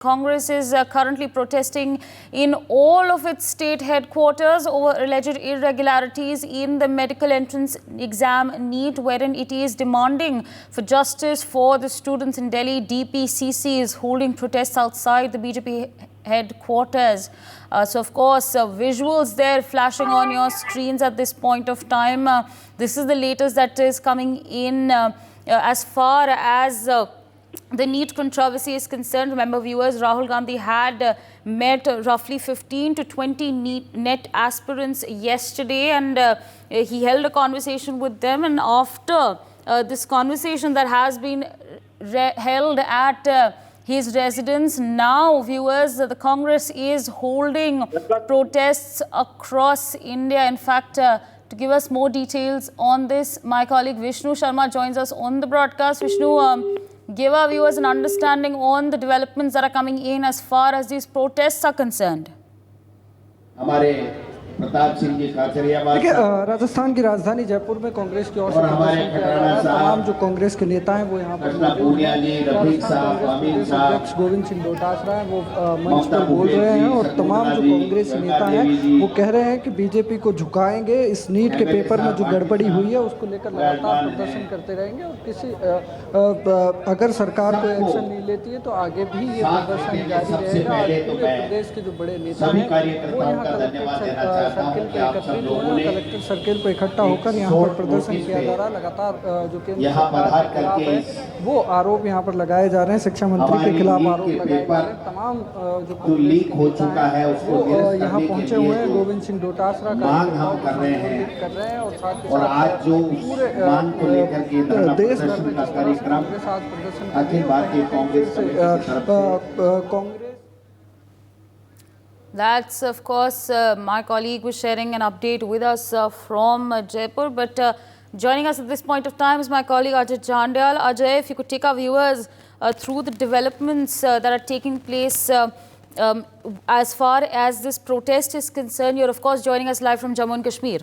Congress is currently protesting in all of its state headquarters over alleged irregularities in the medical entrance exam NEET, wherein it is demanding for justice for the students in Delhi. DPCC is holding protests outside the BJP headquarters. So, of course, visuals there flashing on your screens at this point of time. This is the latest that is coming in as far as the NEET controversy is concerned. Remember, viewers, Rahul Gandhi had met roughly 15 to 20 NEET aspirants yesterday, and he held a conversation with them. And after this conversation that has been held at his residence, now, viewers, the Congress is holding protests across India. In fact, to give us more details on this, my colleague Vishnu Sharma joins us on the broadcast. Vishnu, give our viewers an understanding on the developments that are coming in as far as these protests are concerned. देखिए, राजस्थान की राजधानी जयपुर में कांग्रेस की ओर से तमाम जो कांग्रेस के नेता हैं वो यहाँ पर अध्यक्ष गोविंद सिंह डोटासरा हैं, वो मंच पर बोल रहे हैं और तमाम जो कांग्रेसी नेता हैं वो कह रहे हैं कि बीजेपी को झुकाएंगे। इस नीट के पेपर में जो गड़बड़ी हुई है उसको लेकर लगातार प्रदर्शन करते रहेंगे और अगर सरकार कोई एक्शन नहीं लेती है तो आगे भी ये प्रदर्शन जारी रहेगा। पूरे प्रदेश के जो बड़े नेता हैं वो यहाँ कलेक्टर सर्किल पे इकट्ठा होकर यहाँ पर प्रदर्शन किया जा रहा है। लगातार जो केंद्र सरकार के खिलाफ है वो आरोप यहाँ पर लगाए जा रहे हैं, शिक्षा मंत्री के खिलाफ आरोप लगाए जा रहे हैं। तमाम जो लीक हो चुका है उसको यहाँ पहुंचे हुए हैं। गोविंद सिंह डोटासरा का कर रहे हैं और साथ ही आज जो पूरे देश भर में कार्यक्रम के साथ प्रदर्शन Akhil Bharatiya Congress. That's, of course, my colleague was sharing an update with us from Jaipur. But joining us at this point of time is my colleague Ajay Chandal. Ajay, if you could take our viewers through the developments that are taking place as far as this protest is concerned. You're, of course, joining us live from Jammu and Kashmir.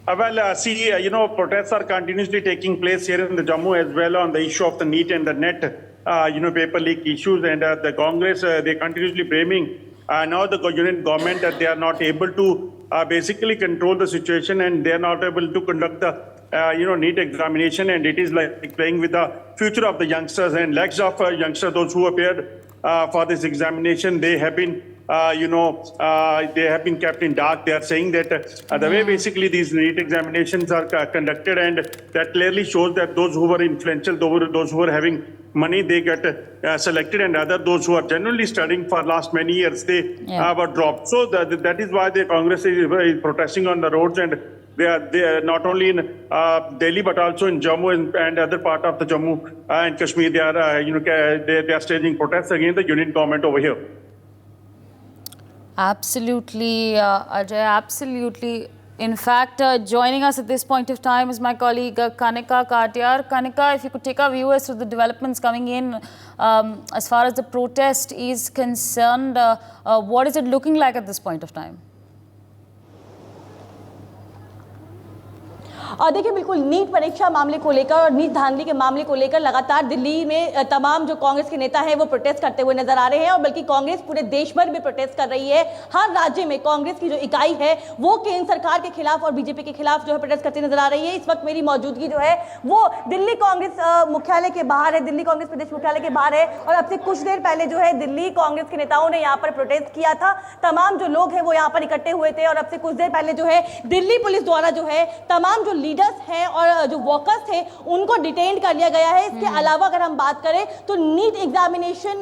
Protests are continuously taking place here in the Jammu as well on the issue of the NEET and the NET. Paper leak issues, and the Congress, they continuously blaming now the union government that they are not able to basically control the situation, and they are not able to conduct the NEET examination, and it is like playing with the future of the youngsters and lakhs of youngsters, those who appeared for this examination. They have been they have been kept in dark. They are saying that the way basically these NEET examinations are conducted, and that clearly shows that those who were influential, those who were having money, they get selected, and those who are genuinely studying for last many years, they were dropped. So that is why the Congress is protesting on the roads, and they are not only in Delhi but also in Jammu and other part of the Jammu and Kashmir. They are they are staging protests against the union government over here. Absolutely, Ajay, absolutely. In fact, joining us at this point of time is my colleague Kanika Katiyar. Kanika, if you could take our viewers through the developments coming in as far as the protest is concerned, what is it looking like at this point of time? देखिए, बिल्कुल NEET परीक्षा मामले को लेकर और NEET धांधली के मामले को लेकर लगातार दिल्ली में तमाम जो कांग्रेस के नेता हैं वो प्रोटेस्ट करते हुए नजर आ रहे हैं, और बल्कि कांग्रेस पूरे देश भर में प्रोटेस्ट कर रही है। हर राज्य में कांग्रेस की जो इकाई है वो केंद्र सरकार के खिलाफ और बीजेपी के खिलाफ जो है प्रोटेस्ट करती नजर आ रही है। इस वक्त मेरी मौजूदगी जो है वो दिल्ली कांग्रेस मुख्यालय के बाहर है, दिल्ली कांग्रेस प्रदेश मुख्यालय के बाहर है, और अब से कुछ देर पहले जो है दिल्ली कांग्रेस के नेताओं ने यहाँ पर प्रोटेस्ट किया था। तमाम जो लोग हैं वो यहाँ पर इकट्ठे हुए थे, और अब से कुछ देर पहले जो है दिल्ली पुलिस द्वारा जो है तमाम जो लीडर्स हैं और जो वर्कर्स थे उनको डिटेन कर लिया गया है। इसके अलावा अगर हम बात करें तो नीट एग्जामिनेशन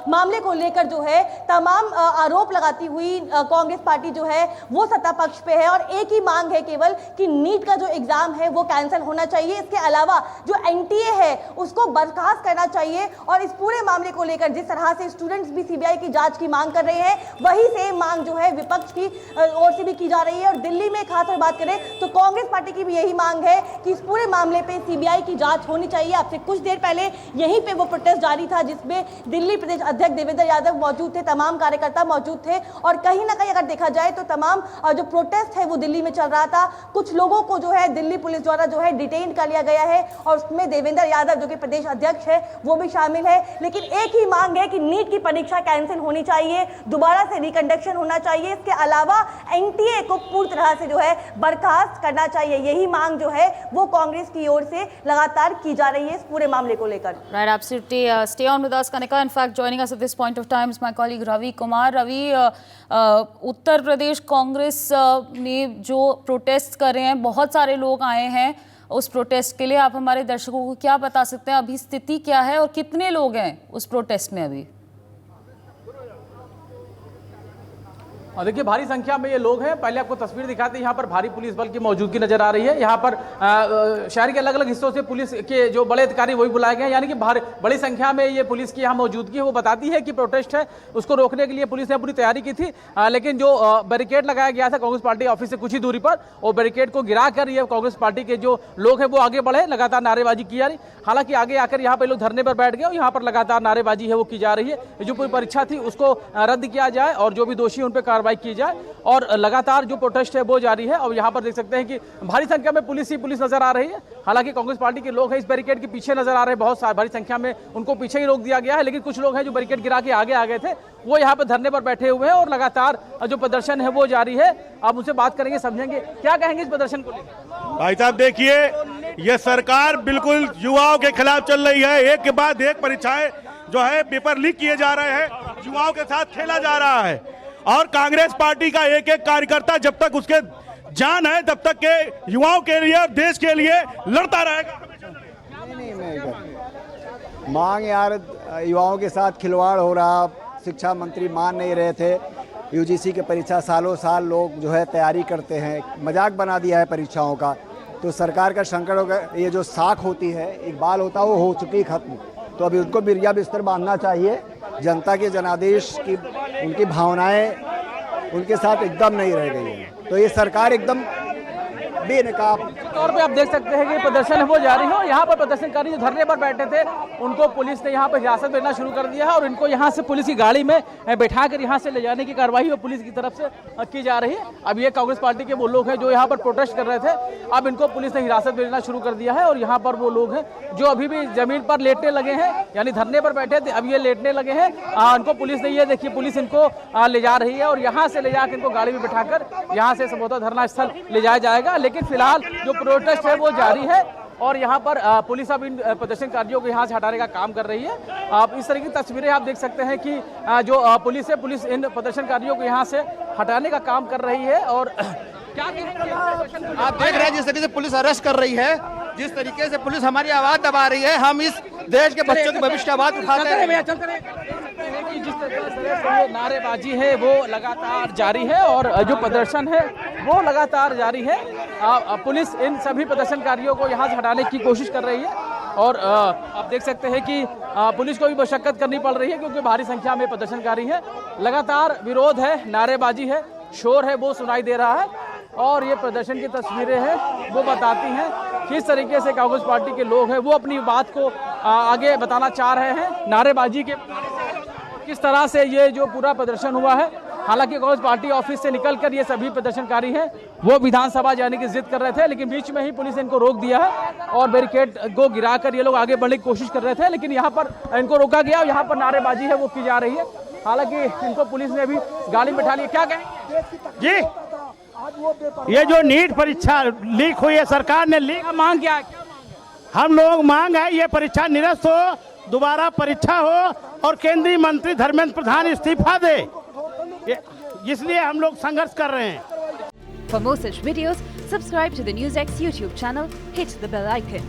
मामले को लेकर जो है तमाम आरोप लगाती हुई कांग्रेस पार्टी जो है वो सत्ता पक्ष पे है, और एक ही मांग है केवल कि नीट का जो एग्जाम है वो कैंसिल होना चाहिए। इसके अलावा जो एनटीए है उसको बर्खास्त करना चाहिए, और इस पूरे मामले को लेकर जिस तरह से स्टूडेंट्स भी सीबीआई की जांच की मांग कर रहे हैं वही सेम मांग जो है विपक्ष की ओर से भी की जा रही है। और दिल्ली में खासकर बात करें तो कांग्रेस पार्टी की भी यही यही मांग है कि इस पूरे मामले पे सीबीआई की जांच होनी चाहिए। अब से कुछ देर पहले यहीं पे वो प्रोटेस्ट जारी था जिसमें दिल्ली प्रदेश अध्यक्ष देवेंद्र यादव मौजूद थे, तमाम कार्यकर्ता मौजूद थे और कहीं ना कहीं अगर देखा जाए तो तमाम जो प्रोटेस्ट है वो दिल्ली में चल रहा था। कुछ लोगों को जो है दिल्ली पुलिस द्वारा जो है डिटेन कर लिया गया है और उसमें देवेंद्र यादव जो कि प्रदेश अध्यक्ष है वो भी शामिल है। लेकिन एक ही मांग है कि नीट की परीक्षा कैंसिल होनी चाहिए, दोबारा से रिकंडक्शन होना चाहिए। इसके अलावा एनटीए को पूरी तरह से जो है बर्खास्त करना चाहिए। यही मांग जो है वो कांग्रेस की ओर से लगातार की जा रही है इस पूरे मामले को लेकर। Right, absolutely. Stay on with us, Kanika. In fact, joining us at this point of time is my colleague Ravi Kumar. Ravi, Uttar Pradesh Congress ने जो प्रोटेस्ट कर रहे हैं, बहुत सारे लोग आए हैं उस प्रोटेस्ट के लिए। आप हमारे दर्शकों को क्या बता सकते हैं, अभी स्थिति क्या है और कितने लोग हैं उस प्रोटेस्ट में अभी? देखिए, भारी संख्या में ये लोग हैं। पहले आपको तस्वीर दिखाते हैं, यहाँ पर भारी पुलिस बल की मौजूदगी नजर आ रही है। यहाँ पर शहर के अलग अलग हिस्सों से पुलिस के जो बड़े अधिकारी वही बुलाए गए हैं, यानी कि बड़ी संख्या में ये पुलिस की यहाँ मौजूदगी है। वो बताती है कि प्रोटेस्ट है उसको रोकने के लिए पुलिस ने पूरी तैयारी की थी, लेकिन जो बैरिकेड लगाया गया था कांग्रेस पार्टी ऑफिस से कुछ ही दूरी पर, वो बैरिकेड को गिरा कर ये कांग्रेस पार्टी के जो लोग हैं वो आगे बढ़े, लगातार नारेबाजी की जा रही। हालांकि आगे आकर यहाँ पे लोग धरने पर बैठ गए और यहाँ पर लगातार नारेबाजी है वो की जा रही है। जो पूरी परीक्षा थी उसको रद्द किया जाए और जो भी दोषी उन पर कार्रवाई की जाए, और लगातार जो प्रोटेस्ट है वो जारी है। और यहाँ पर देख सकते हैं कि भारी संख्या में पुलिस नजर आ रही है। हालांकि कांग्रेस पार्टी के लोग हैं इस बैरिकेड के पीछे नजर आ रहे हैं, बहुत भारी संख्या में उनको पीछे ही रोक दिया गया है। लेकिन कुछ लोग हैं जो बैरिकेड गिरा के आगे आ गए थे, वो यहाँ पे धरने पर बैठे हुए हैं और लगातार जो प्रदर्शन है वो जारी है। आप उनसे बात करेंगे, समझेंगे क्या कहेंगे इस प्रदर्शन को लेकर। भाई साहब देखिए, ये सरकार बिल्कुल युवाओं के खिलाफ चल रही है। एक के बाद एक परीक्षाएं जो है पेपर लीक किए जा रहे हैं, युवाओं के साथ खेला जा रहा है। और कांग्रेस पार्टी का एक एक कार्यकर्ता जब तक उसके जान है तब तक के युवाओं के लिए और देश के लिए लड़ता रहेगा। मांग यार, युवाओं के साथ खिलवाड़ हो रहा, शिक्षा मंत्री मान नहीं रहे थे। यूजीसी की परीक्षा सालों साल लोग जो है तैयारी करते हैं, मजाक बना दिया है परीक्षाओं का। तो सरकार का संकट होगा, ये जो साख होती है, एक बाल होता है, वो हो चुकी खत्म। तो अभी उनको बिरिया बिस्तर बांधना चाहिए। जनता के जनादेश की उनकी भावनाएं उनके साथ एकदम नहीं रह गई है। तो ये सरकार एकदम बेनकाब तौर पे आप देख सकते हैं कि प्रदर्शन है वो जारी है। और यहाँ पर प्रदर्शनकारी जो धरने पर बैठे थे उनको पुलिस ने यहाँ पर हिरासत में लेना शुरू कर दिया है और इनको यहाँ से पुलिस की गाड़ी में बैठाकर यहाँ से ले जाने की कार्रवाई पुलिस की तरफ से की जा रही है। अब ये कांग्रेस पार्टी के वो लोग हैं जो यहाँ पर प्रोटेस्ट कर रहे थे, अब इनको पुलिस ने हिरासत में लेना शुरू कर दिया है। और यहाँ पर वो लोग हैं जो अभी भी जमीन पर लेटने लगे हैं, यानी धरने पर बैठे थे, अब ये लेटने लगे हैं। इनको पुलिस ने, ये देखिए पुलिस इनको ले जा रही है और यहाँ से ले जाकर इनको गाड़ी में बैठाकर यहाँ से संभवतः धरना स्थल ले जाया जाएगा। लेकिन फिलहाल जो प्रोटेस्ट है वो जारी है और यहाँ पर पुलिस अब इन प्रदर्शनकारियों को यहाँ से हटाने का काम कर रही है। आप इस तरह की तस्वीरें आप देख सकते हैं कि जो पुलिस है, पुलिस इन प्रदर्शनकारियों को यहाँ से हटाने का काम कर रही है। और क्या आप देख रहे हैं जिस तरीके से पुलिस अरेस्ट कर रही है, जिस तरीके से पुलिस हमारी आवाज दबा रही है, हम इस देश के बच्चों की भविष्य की आवाज उठाते हैं। जिस तरह से नारेबाजी है वो लगातार जारी है और जो प्रदर्शन है वो लगातार जारी है। पुलिस इन सभी प्रदर्शनकारियों को यहाँ से हटाने की कोशिश कर रही है और आप देख सकते हैं कि पुलिस को भी मशक्कत करनी पड़ रही है क्योंकि भारी संख्या में प्रदर्शनकारी है। लगातार विरोध है, नारेबाजी है, शोर है वो सुनाई दे रहा है और ये प्रदर्शन की तस्वीरें हैं वो बताती हैं किस तरीके से कांग्रेस पार्टी के लोग हैं वो अपनी बात को आगे बताना चाह रहे हैं। नारेबाजी के किस तरह से ये जो पूरा प्रदर्शन हुआ है, हालांकि कांग्रेस पार्टी ऑफिस से निकलकर ये सभी प्रदर्शनकारी हैं वो विधानसभा जाने की जिद कर रहे थे, लेकिन बीच में ही पुलिस ने इनको रोक दिया है और बैरिकेड को गिराकर ये लोग आगे बढ़ने की कोशिश कर रहे थे, लेकिन यहाँ पर इनको रोका गया और यहाँ पर नारेबाजी है वो की जा रही है। हालांकि इनको पुलिस ने अभी गाड़ी में बैठा लिया। क्या कहें जी, ये जो नीट परीक्षा लीक हुई है, सरकार ने लीक, मांग क्या है? हम लोग मांग है ये परीक्षा निरस्त हो, दोबारा परीक्षा हो और केंद्रीय मंत्री धर्मेंद्र प्रधान इस्तीफा दे, इसलिए हम लोग संघर्ष कर रहे हैं। For more such videos, subscribe to the NewsX YouTube channel, hit the bell icon.